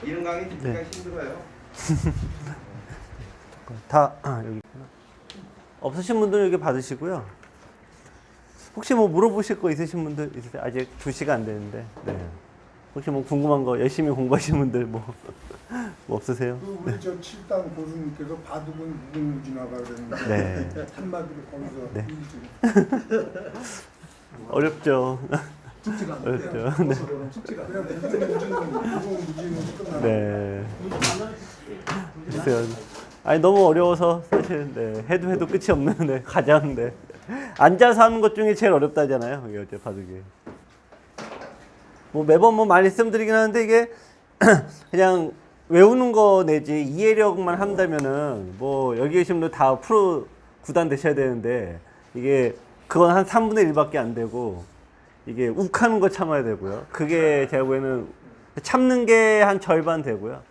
이런 강의 듣기가 힘들어요. 다 여기 있구나. 없으신 분들은 여기 받으시고요. 혹시 뭐 물어보실 거 있으신 분들 있으세요? 아직 2시가 안 되는데. 네. 혹시 뭐 궁금한 거 열심히 공부하시는 분들 뭐 없으세요? 우리 저 칠당 고수님께서 바둑은 무궁무진하다 그랬는데 네. 한마디로 거기서 네. 일주일. 어렵죠. 숙제가 안 어렵죠. 돼요. 네. 숙제가 그냥 무궁무진은 끝나고. 네. 글쎄요. 아니 너무 어려워서 사실 해도 끝이 없는 가장 앉아서 하는 것 중에 제일 어렵다잖아요. 이게 어째 바둑이. 뭐 매번 뭐 말씀드리긴 하는데 이게 그냥 외우는 거 내지 이해력만 한다면은 뭐 여기 계신 분들 다 프로 구단 되셔야 되는데 이게 그건 한 3분의 1밖에 안 되고 이게 욱하는 거 참아야 되고요. 그게 제가 보기에는 참는 게 한 절반 되고요.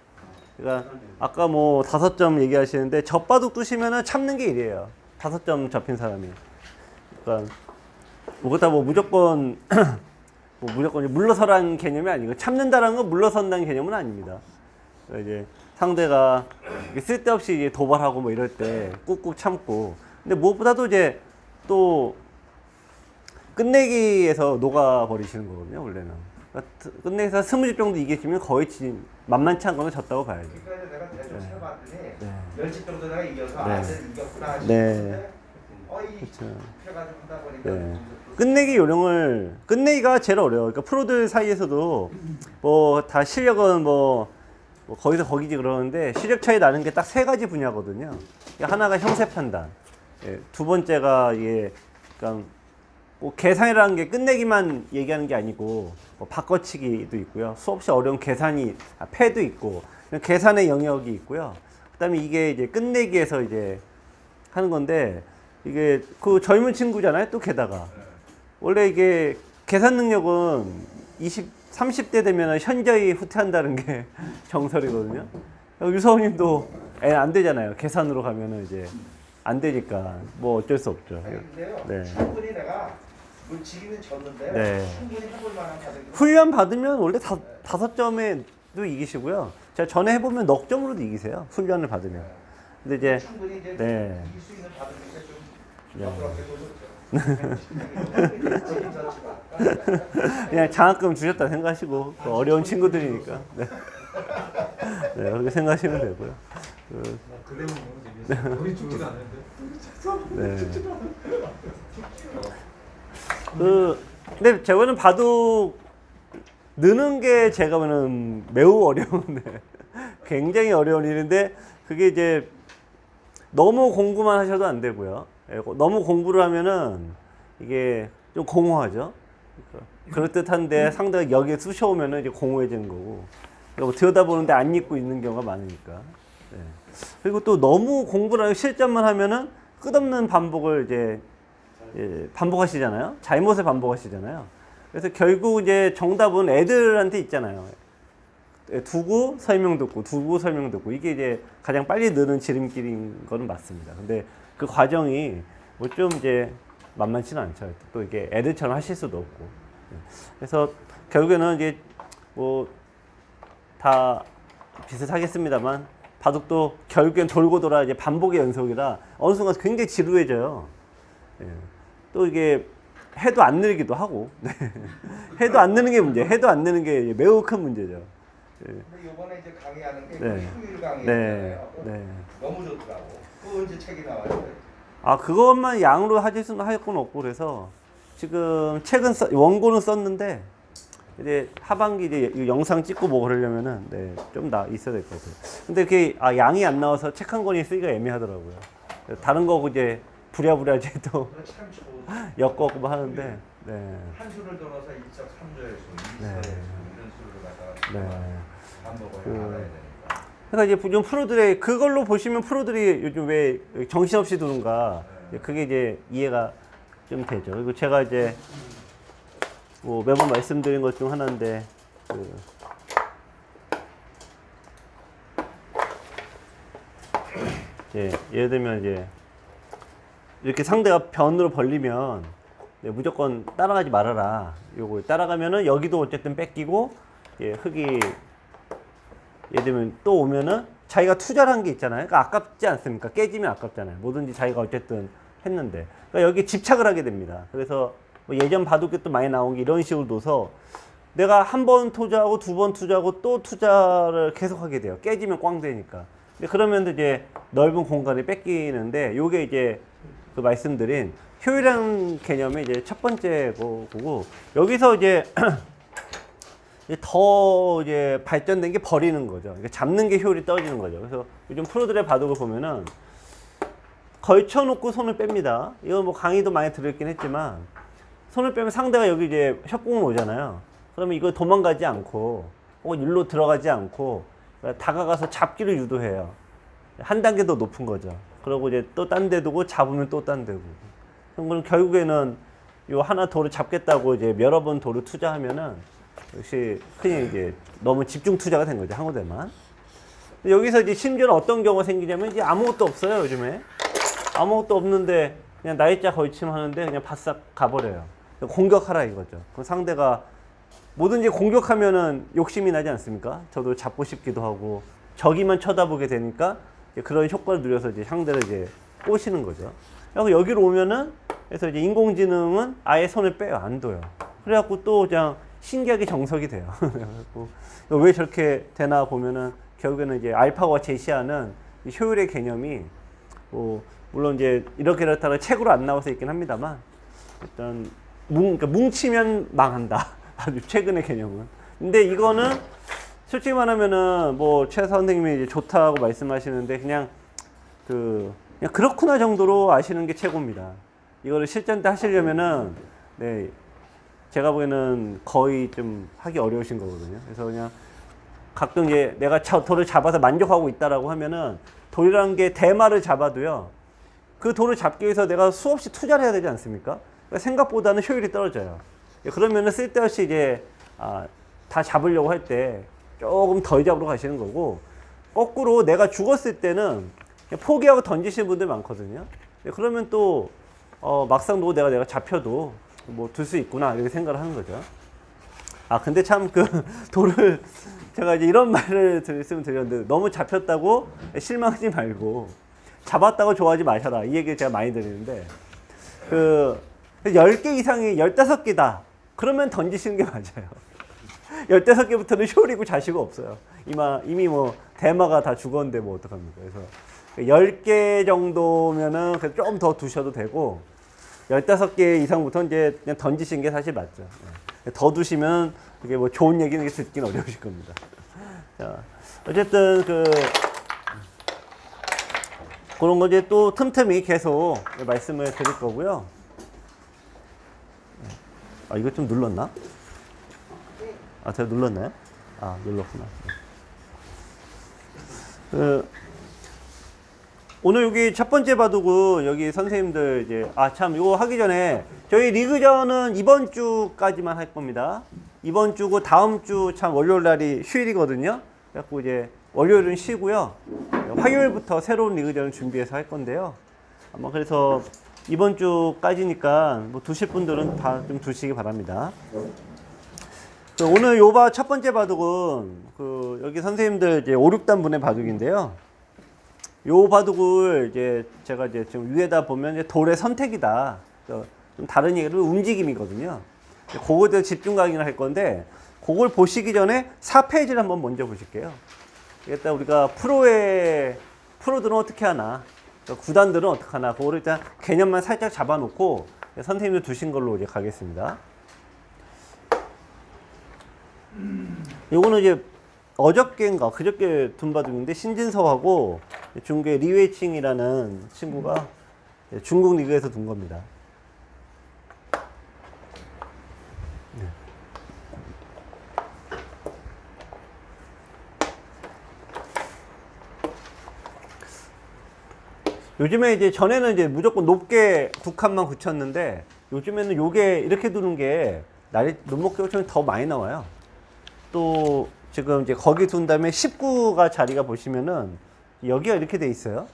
그러니까 아까 뭐 5점 얘기하시는데 젖바둑 두시면은 참는 게 1이에요. 5점 접힌 사람이. 그러니까 뭐가 뭐 무조건 뭐 무조건 물러서라는 개념이 아니고 참는다라는 건 물러선다는 개념은 아닙니다. 그러니까 이제 상대가 쓸데없이 이제 도발하고 뭐 이럴 때 꾹꾹 참고 근데 무엇보다도 이제 또 끝내기에서 녹아버리시는 거거든요, 원래는. 그러니까 끝내기에서 20집 정도 이기시면 거의 만만치 않은 거는 졌다고 봐야죠. 그러니까 내가 대충 세봤더니 네. 10집 정도 내가 이겨서 네. 이겼구나 네. 싶은데 그렇죠. 해가지고 하다 보니까 네. 끝내기 요령을 끝내기가 제일 어려워요. 그러니까 프로들 사이에서도 뭐 다 실력은 뭐 거기서 거기지 그러는데 실력 차이 나는 게 딱 3가지 분야거든요. 하나가 형세 판단, 예, 두 번째가 이게 그러니까 뭐 계산이라는 게 끝내기만 얘기하는 게 아니고 뭐 바꿔치기도 있고요. 수없이 어려운 패도 있고 계산의 영역이 있고요. 그다음에 이게 이제 끝내기에서 이제 하는 건데 이게 그 젊은 친구잖아요. 또 게다가 원래 이게 계산 능력은 30대 되면 현저히 후퇴한다는 게 정설이거든요. 유서우님도 안 되잖아요. 계산으로 가면은 이제 안 되니까 뭐 어쩔 수 없죠. 근데요 네. 충분히 내가 지기는 졌는데 네. 충분히 해볼 만한 바둑이 훈련 받으면 원래 5점에도 이기시고요. 제가 전에 해보면 넉 점으로도 이기세요. 훈련을 받으면. 근데 이제 충분히 이제 네. 이길 수 있는 바둑인데 좀 네. 부끄럽게 보셨죠. 그냥 장학금 주셨다 생각하시고 또 어려운 친구들이니까 네. 네, 그렇게 생각하시면 되고요. 우리 죽지가 않는데. 네. 근데 제가는 바둑 느는 게 제가 보는 매우 어려운데 굉장히 어려운 일인데 그게 이제 너무 공부만 하셔도 안 되고요. 너무 공부를 하면은 이게 좀 공허하죠. 그럴듯한데 상대가 여기에 쑤셔오면은 이제 공허해지는 거고. 뭐 들여다보는데 안 읽고 있는 경우가 많으니까. 네. 그리고 또 너무 공부를 하고 실전만 하면은 끝없는 반복을 이제 반복하시잖아요. 잘못을 반복하시잖아요. 그래서 결국 이제 정답은 애들한테 있잖아요. 두고 설명 듣고 두고 설명 듣고 이게 이제 가장 빨리 느는 지름길인 거는 맞습니다. 근데 그 과정이 뭐 좀 이제 만만치는 않죠. 또 이게 애들처럼 하실 수도 없고. 그래서 결국에는 이제 뭐 다 비슷하겠습니다만 바둑도 결국엔 돌고 돌아 이제 반복의 연속이라 어느 순간 굉장히 지루해져요. 예. 또 이게 해도 안 늘기도 하고 해도 안 느는 게 문제. 해도 안 느는 게 매우 큰 문제죠. 예. 근데 이번에 이제 강의하는 게 네. 휴일 강의잖아요. 네. 너무 좋더라고. 또 언제 책이 나와요? 아 그것만 양으로 할 건 없고 그래서 지금 책은 원고는 썼는데 이제 하반기 이제 영상 찍고 뭐 그러려면은 좀 있어야 될 것 같아요. 근데 그게 양이 안 나와서 책 한 권이 쓰기가 애매하더라고요. 다른 거 이제 부랴부랴 또 참 좋은 엮고 뭐 하는데 한 수를 돌아서 1척 3조의 수, 2서의 네. 수 이런 수를 갖다가 네. 반복을 알아야 되니까. 그러니까 이제 요즘 프로들의 그걸로 보시면 프로들이 요즘 왜 정신없이 두는가 그게 이제 이해가 좀 되죠. 그리고 제가 이제 뭐 매번 말씀드린 것 중 하나인데 예를 들면 이제 이렇게 상대가 변으로 벌리면 무조건 따라가지 말아라. 요거 따라가면은 여기도 어쨌든 뺏기고 흑이 예를 들면 또 오면은 자기가 투자를 한 게 있잖아요. 그러니까 아깝지 않습니까? 깨지면 아깝잖아요. 뭐든지 자기가 어쨌든 했는데. 그러니까 여기 집착을 하게 됩니다. 그래서 뭐 예전 바둑에 또 많이 나온 게 이런 식으로 둬서 내가 한 번 투자하고 두 번 투자하고 또 투자를 계속 하게 돼요. 깨지면 꽝 되니까. 그러면 이제 넓은 공간이 뺏기는데 요게 이제 그 말씀드린 효율이라는 개념의 이제 첫 번째 거고 여기서 이제 더 이제 발전된 게 버리는 거죠. 그러니까 잡는 게 효율이 떨어지는 거죠. 그래서 요즘 프로들의 바둑을 보면은 걸쳐놓고 손을 뺍니다. 이건 뭐 강의도 많이 들었긴 했지만 손을 빼면 상대가 여기 이제 협공을 오잖아요. 그러면 이거 도망가지 않고 혹은 일로 들어가지 않고 다가가서 잡기를 유도해요. 한 단계 더 높은 거죠. 그러고 이제 또 딴 데 두고 잡으면 또 딴 데고. 그럼 결국에는 요 하나 돌을 잡겠다고 이제 여러 번 돌을 투자하면은 역시 그냥 이제 너무 집중 투자가 된 거죠. 한 군데만. 여기서 이제 심지어는 어떤 경우가 생기냐면 이제 아무것도 없어요. 요즘에. 아무것도 없는데 그냥 나이자 걸침하는데 그냥 바싹 가버려요. 공격하라 이거죠. 그럼 상대가 뭐든지 공격하면은 욕심이 나지 않습니까? 저도 잡고 싶기도 하고 저기만 쳐다보게 되니까 그런 효과를 누려서 이제 상대를 이제 꼬시는 거죠. 그래서 여기로 오면은 그래서 이제 인공지능은 아예 손을 빼요. 안 둬요. 그래갖고 또 그냥 신기하게 정석이 돼요. 그래갖고 왜 저렇게 되나 보면은 결국에는 이제 알파고가 제시하는 이 효율의 개념이 뭐 물론 이제 이렇게 이렇다가 책으로 안 나와서 있긴 합니다만 일단 그러니까 뭉치면 망한다. 아주 최근의 개념은. 근데 이거는 솔직히 말하면은 뭐 최 선생님이 이제 좋다고 말씀하시는데 그냥 그냥 그렇구나 정도로 아시는 게 최고입니다. 이거를 실전 때 하시려면은 네 제가 보기에는 거의 좀 하기 어려우신 거거든요. 그래서 그냥 가끔 이제 내가 돌을 잡아서 만족하고 있다라고 하면은 돌이라는 게 대마를 잡아도요. 그 돌을 잡기 위해서 내가 수없이 투자를 해야 되지 않습니까? 그러니까 생각보다는 효율이 떨어져요. 그러면은 쓸데없이 이제 다 잡으려고 할 때 조금 덜 잡으러 가시는 거고 거꾸로 내가 죽었을 때는 그냥 포기하고 던지시는 분들 많거든요. 그러면 또 막상 보고 내가 잡혀도 뭐 둘 수 있구나 이렇게 생각을 하는 거죠. 근데 참 그 돌을 제가 이제 이런 말을 드렸는데 너무 잡혔다고 실망하지 말고 잡았다고 좋아하지 마셔라 이 얘기를 제가 많이 드리는데 10개 이상이 15개다 그러면 던지시는 게 맞아요. 15개부터는 효리고 자시고 없어요. 이미 뭐 대마가 다 죽었는데 뭐 어떡합니까. 그래서 10개 정도면은 좀 더 두셔도 되고 15개 이상부터 이제 그냥 던지시는 게 사실 맞죠. 더 두시면 이게 뭐 좋은 얘기는 듣긴 어려우실 겁니다. 자, 어쨌든 그런 거 이제 또 틈틈이 계속 말씀을 드릴 거고요. 이거 좀 눌렀나? 제가 눌렀나요? 눌렀구나. 오늘 여기 첫 번째 바둑은 여기 선생님들 이제 참 이거 하기 전에 저희 리그전은 이번 주까지만 할 겁니다. 이번 주고 다음 주 참 월요일 날이 휴일이거든요. 그래갖고 이제 월요일은 쉬고요. 화요일부터 새로운 리그전을 준비해서 할 건데요. 아마 그래서 이번 주까지니까 뭐 두실 분들은 다 좀 두시기 바랍니다. 오늘 첫 번째 바둑은 여기 선생님들 이제 5, 6단 분의 바둑인데요. 요 바둑을 이제 제가 이제 지금 위에다 보면 이제 돌의 선택이다. 좀 다른 얘기로 움직임이거든요. 그거에 대해서 집중 강의를 할 건데 그걸 보시기 전에 4페이지를 한번 먼저 보실게요. 일단 우리가 프로들은 어떻게 하나, 구단들은 어떻게 하나, 그거를 일단 개념만 살짝 잡아놓고 선생님들 두신 걸로 이제 가겠습니다. 요거는 이제 어저께인가 그저께 둔 바둑인데 신진서하고 중국의 리웨이칭이라는 친구가 중국 리그에서 둔 겁니다. 요즘에 이제 전에는 이제 무조건 높게 두 칸만 굳혔는데 요즘에는 요게 이렇게 두는 게 날이 눈목격처럼 더 많이 나와요. 또 지금 이제 거기 둔 다음에 19가 자리가 보시면은 여기가 이렇게 돼 있어요.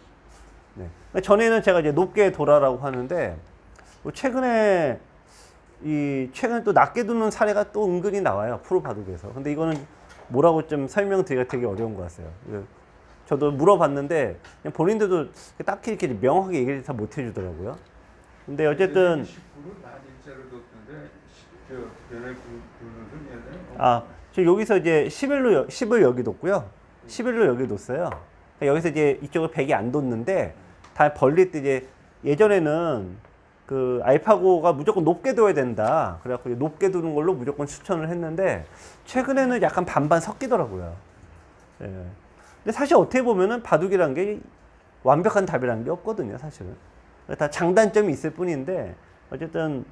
네. 전에는 제가 이제 높게 돌아라고 하는데 최근에 또 낮게 두는 사례가 또 은근히 나와요. 프로 바둑에서. 근데 이거는 뭐라고 좀 설명드리기가 되게 어려운 것 같아요. 저도 물어봤는데 그냥 본인들도 딱히 이렇게 명확하게 얘기를 다 못 해주더라고요. 근데 어쨌든 19로 낮일자로 뒀는데 저 연애 부르는 얘는 저 여기서 이제 10을 여기 뒀고요. 11로 여기 뒀어요. 여기서 이제 이쪽을 100이 안 뒀는데 다 벌릴 때 이제 예전에는 그 알파고가 무조건 높게 둬야 된다. 그래갖고 높게 두는 걸로 무조건 추천을 했는데 최근에는 약간 반반 섞이더라고요. 예. 근데 사실 어떻게 보면은 바둑이라는 게 완벽한 답이라는 게 없거든요, 사실은. 다 장단점이 있을 뿐인데 어쨌든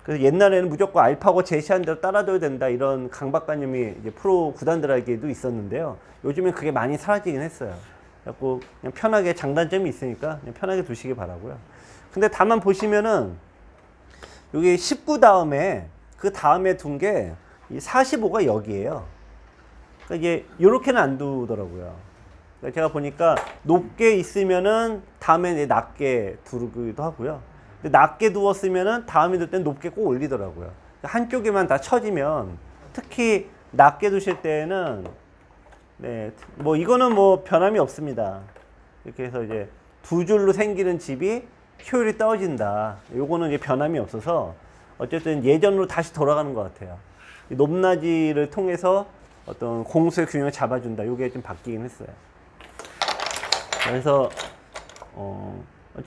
그래서 옛날에는 무조건 알파고 제시한 대로 따라둬야 된다 이런 강박관념이 이제 프로 구단들에게도 있었는데요. 요즘엔 그게 많이 사라지긴 했어요. 그래서 그냥 편하게 장단점이 있으니까 그냥 편하게 두시기 바라고요. 근데 다만 보시면은 여기 19 다음에 그 다음에 둔 게 이 45가 여기에요. 그러니까 이게 요렇게는 안 두더라고요. 그러니까 제가 보니까 높게 있으면은 다음에 이제 낮게 두기도 하고요. 근데 낮게 두었으면은 다음에 둘 땐 높게 꼭 올리더라고요. 한쪽에만 다 쳐지면 특히 낮게 두실 때는 네, 뭐 이거는 뭐 변함이 없습니다. 이렇게 해서 이제 두 줄로 생기는 집이 효율이 떨어진다. 요거는 이제 변함이 없어서 어쨌든 예전으로 다시 돌아가는 것 같아요. 높낮이를 통해서 어떤 공수의 균형을 잡아준다. 요게 좀 바뀌긴 했어요. 그래서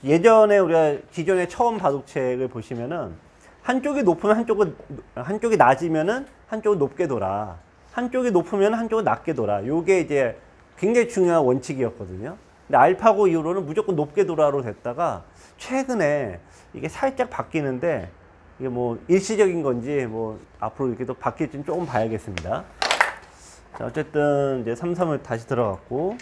예전에 우리가 기존에 처음 바둑책을 보시면은 한쪽이 높으면 한쪽이 낮으면은 한쪽은 높게 돌아. 한쪽이 높으면 한쪽은 낮게 돌아. 요게 이제 굉장히 중요한 원칙이었거든요. 근데 알파고 이후로는 무조건 높게 돌아로 됐다가 최근에 이게 살짝 바뀌는데 이게 뭐 일시적인 건지 뭐 앞으로 이렇게 또 바뀔지는 조금 봐야겠습니다. 자, 어쨌든 이제 3-3을 다시 들어갔고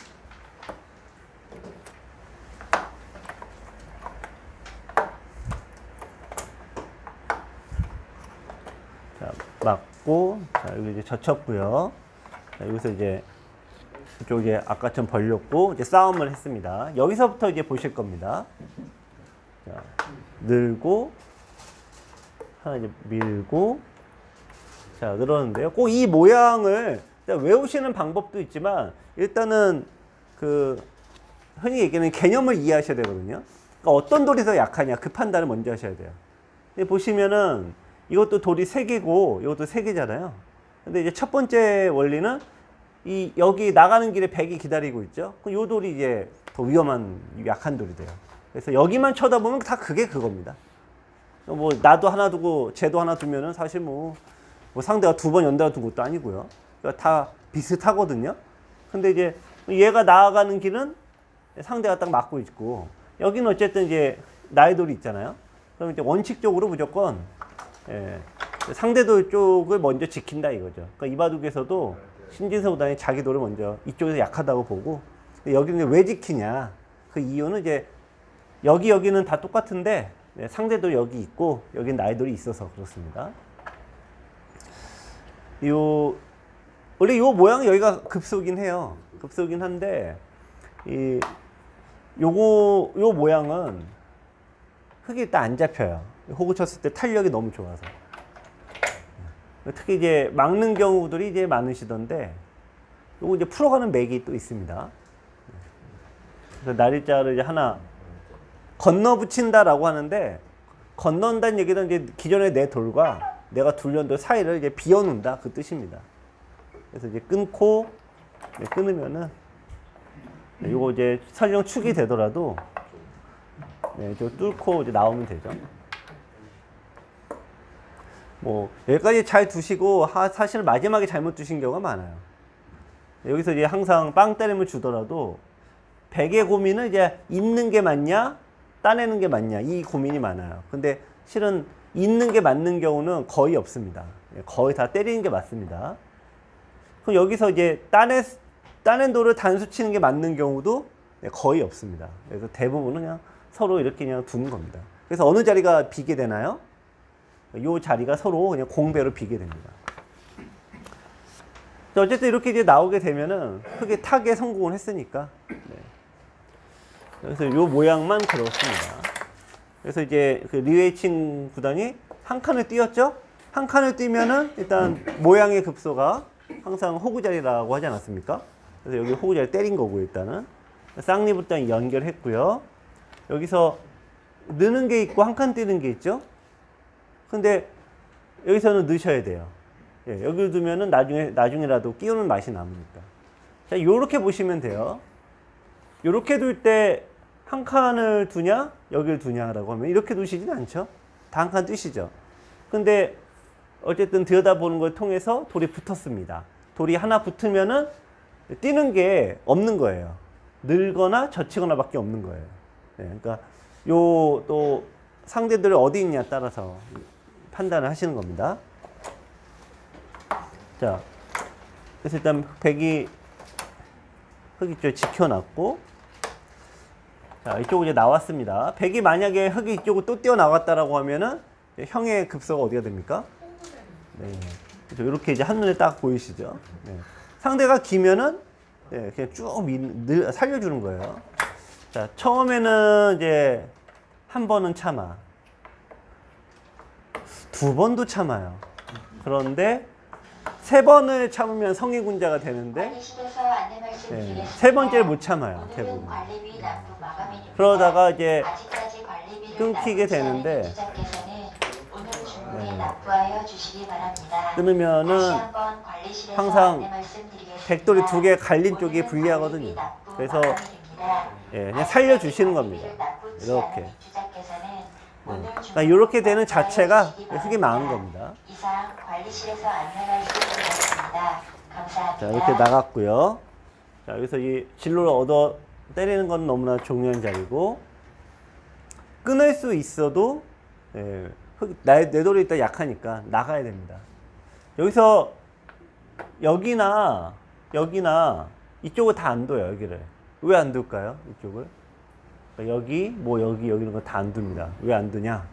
자, 맞고 자, 여기 이제 젖혔고요. 자, 여기서 이제 이쪽에 아까처럼 벌렸고 이제 싸움을 했습니다. 여기서부터 이제 보실 겁니다. 자, 늘고 하나 이제 밀고 자 늘었는데요. 꼭 이 모양을 외우시는 방법도 있지만 일단은 그 흔히 얘기하는 개념을 이해하셔야 되거든요. 그러니까 어떤 돌이 더 약하냐 그 판단을 먼저 하셔야 돼요. 근데 보시면은 이것도 돌이 3개고 이것도 3개잖아요. 근데 이제 첫 번째 원리는 이 여기 나가는 길에 100이 기다리고 있죠. 그럼 이 돌이 이제 더 위험한 약한 돌이 돼요. 그래서 여기만 쳐다보면 다 그게 그겁니다. 뭐 나도 하나 두고 쟤도 하나 두면은 사실 뭐 상대가 2번 연달아 둔 것도 아니고요. 그러니까 다 비슷하거든요. 근데 이제 얘가 나아가는 길은 상대가 딱 막고 있고 여기는 어쨌든 이제 나의 돌이 있잖아요. 그럼 이제 원칙적으로 무조건 상대돌 쪽을 먼저 지킨다 이거죠. 그러니까 이 바둑에서도 신진서 구단이 자기 돌을 먼저 이쪽에서 약하다고 보고 여기는 왜 지키냐 그 이유는 이제 여기는 다 똑같은데 상대도 여기 있고 여기 나의 돌이 있어서 그렇습니다. 원래 요 모양이 여기가 급소긴 해요. 급소긴 한데 요 모양은 흙이 일단 안 잡혀요. 호구 쳤을 때 탄력이 너무 좋아서. 특히 이제 막는 경우들이 이제 많으시던데 요거 이제 풀어가는 맥이 또 있습니다. 그래서 날일자를 이제 하나 건너 붙인다라고 하는데 건넌다는 얘기는 이제 기존의 내 돌과 내가 둘린 돌 사이를 이제 비워놓는다 그 뜻입니다. 그래서 이제 끊고 끊으면은 요거 이제 설령 축이 되더라도 저 뚫고 이제 나오면 되죠. 뭐 여기까지 잘 두시고 사실 마지막에 잘못 두신 경우가 많아요. 여기서 이제 항상 빵 때림을 주더라도 100의 고민은 이제 있는 게 맞냐 따내는 게 맞냐 이 고민이 많아요. 근데 실은 있는 게 맞는 경우는 거의 없습니다. 거의 다 때리는 게 맞습니다. 그럼 여기서 이제 따낸 돌을 단수 치는 게 맞는 경우도 거의 없습니다. 그래서 대부분은 그냥 서로 이렇게 그냥 두는 겁니다. 그래서 어느 자리가 비게 되나요? 이 자리가 서로 그냥 공배로 비게 됩니다. 어쨌든 이렇게 이제 나오게 되면은 크게 타게 성공을 했으니까. 그래서 이 모양만 그렇습니다. 그래서 이제 그 리웨이칭 구단이 한 칸을 띄었죠? 한 칸을 띄면은 일단 모양의 급소가 항상 호구자리라고 하지 않았습니까? 그래서 여기 호구자리 때린 거고 일단은 쌍립을 연결했고요. 여기서 넣는 게 있고 한 칸 띄는 게 있죠. 근데 여기서는 넣으셔야 돼요. 예, 여기를 두면은 나중에라도 끼우는 맛이 남으니까. 자, 요렇게 보시면 돼요. 요렇게 둘 때 한 칸을 두냐, 여기를 두냐라고 하면 이렇게 두시진 않죠. 다 한 칸 뜨시죠. 근데 어쨌든 들여다보는 걸 통해서 돌이 붙었습니다. 돌이 하나 붙으면은 띄는 게 없는 거예요. 늘거나 젖히거나 밖에 없는 거예요. 네, 그러니까 요 또 상대들이 어디 있냐 따라서 판단을 하시는 겁니다. 자, 그래서 일단 흙이 쪽 지켜놨고, 자, 이쪽으로 이제 나왔습니다. 백이 만약에 흙이 이쪽으로 또 뛰어나갔다라고 하면은 형의 급소가 어디가 됩니까? 네. 그렇죠. 이렇게 이제 한눈에 딱 보이시죠? 네. 상대가 기면은 네, 그냥 쭉 살려주는 거예요. 자, 처음에는 이제 한 번은 참아. 두 번도 참아요. 그런데 세 번을 참으면 성의군자가 되는데 네, 세 번째를 못 참아요. 대부분. 그러다가 이제 끊기게 되는데 네, 끊으면은 항상 백돌이 두 개 갈린 쪽이 불리하거든요. 그래서 예, 그냥 살려주시는 겁니다. 이렇게. 네. 그러니까 이렇게 되는 자체가 흙이 망한 겁니다. 자, 이렇게 나갔고요. 자, 여기서 이 진로를 얻어 때리는 건 너무나 중요한 자리고, 끊을 수 있어도 예, 내 돌이 일단 약하니까 나가야 됩니다. 여기서 여기나 이쪽을 다 안 둬요. 여기를 왜 안 둘까요? 이쪽을 여기 이런 거 다 안 둡니다. 왜 안 두냐?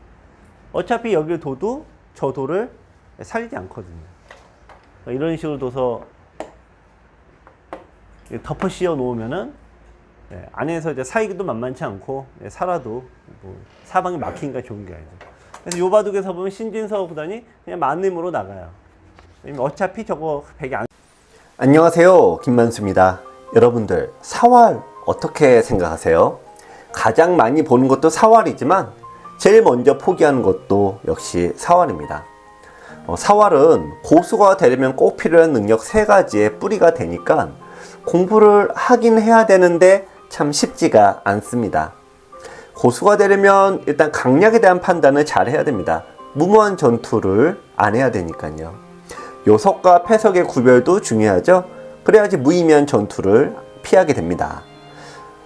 어차피 여기를 둬도 저 돌을 살리지 않거든요. 이런 식으로 둬서 덮어 씌워 놓으면은 안에서 이제 살기도 만만치 않고 살아도 뭐 사방이 막히니까 좋은 게 아니죠. 그래서 요 바둑에서 보면 신진서 구단이 그냥 만림으로 나가요. 어차피 저거 백이 안. 안녕하세요, 김만수입니다. 여러분들 사활 어떻게 생각하세요? 가장 많이 보는 것도 사활이지만 제일 먼저 포기하는 것도 역시 사활입니다. 사활은 고수가 되려면 꼭 필요한 능력 3가지의 뿌리가 되니까 공부를 하긴 해야 되는데 참 쉽지가 않습니다. 고수가 되려면 일단 강약에 대한 판단을 잘 해야 됩니다. 무모한 전투를 안 해야 되니까요. 요석과 패석의 구별도 중요하죠. 그래야지 무의미한 전투를 피하게 됩니다.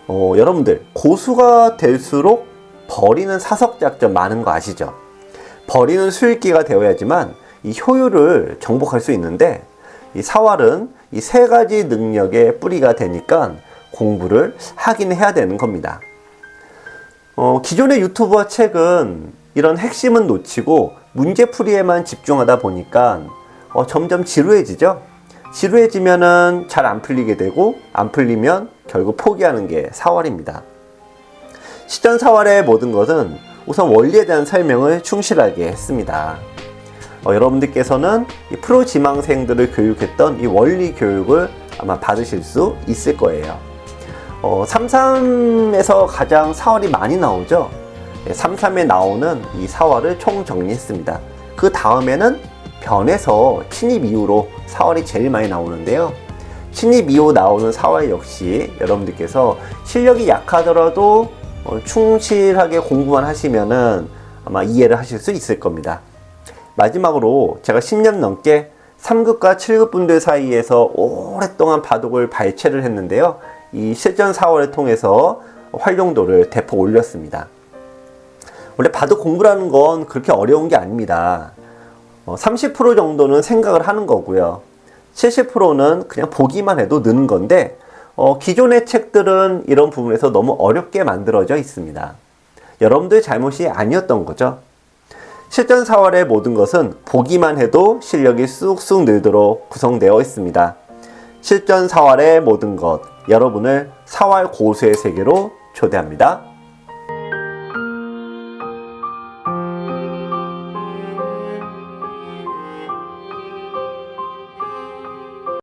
여러분들 고수가 될수록 버리는 사석작전 많은 거 아시죠? 버리는 수익기가 되어야지만 이 효율을 정복할 수 있는데, 이 사활은 이 3가지 능력의 뿌리가 되니까 공부를 하긴 해야 되는 겁니다. 기존의 유튜브와 책은 이런 핵심은 놓치고 문제풀이에만 집중하다 보니까 점점 지루해지죠? 지루해지면은 잘 안 풀리게 되고, 안 풀리면 결국 포기하는 게 사활입니다. 시전 사활의 모든 것은 우선 원리에 대한 설명을 충실하게 했습니다. 여러분들께서는 이 프로 지망생들을 교육했던 이 원리 교육을 아마 받으실 수 있을 거예요. 33에서 가장 사활이 많이 나오죠. 33에 나오는 이 사활을 총 정리했습니다. 그 다음에는 변에서 친입 이후로 사활이 제일 많이 나오는데요. 친입 이후 나오는 사활 역시 여러분들께서 실력이 약하더라도 충실하게 공부만 하시면은 아마 이해를 하실 수 있을 겁니다. 마지막으로 제가 10년 넘게 3급과 7급 분들 사이에서 오랫동안 바둑을 발췌를 했는데요. 이 실전 사활을 통해서 활용도를 대폭 올렸습니다. 원래 바둑 공부라는 건 그렇게 어려운 게 아닙니다. 30% 정도는 생각을 하는 거고요. 70%는 그냥 보기만 해도 느는 건데, 기존의 책들은 이런 부분에서 너무 어렵게 만들어져 있습니다. 여러분들 잘못이 아니었던 거죠. 실전 사활의 모든 것은 보기만 해도 실력이 쑥쑥 늘도록 구성되어 있습니다. 실전 사활의 모든 것, 여러분을 사활 고수의 세계로 초대합니다.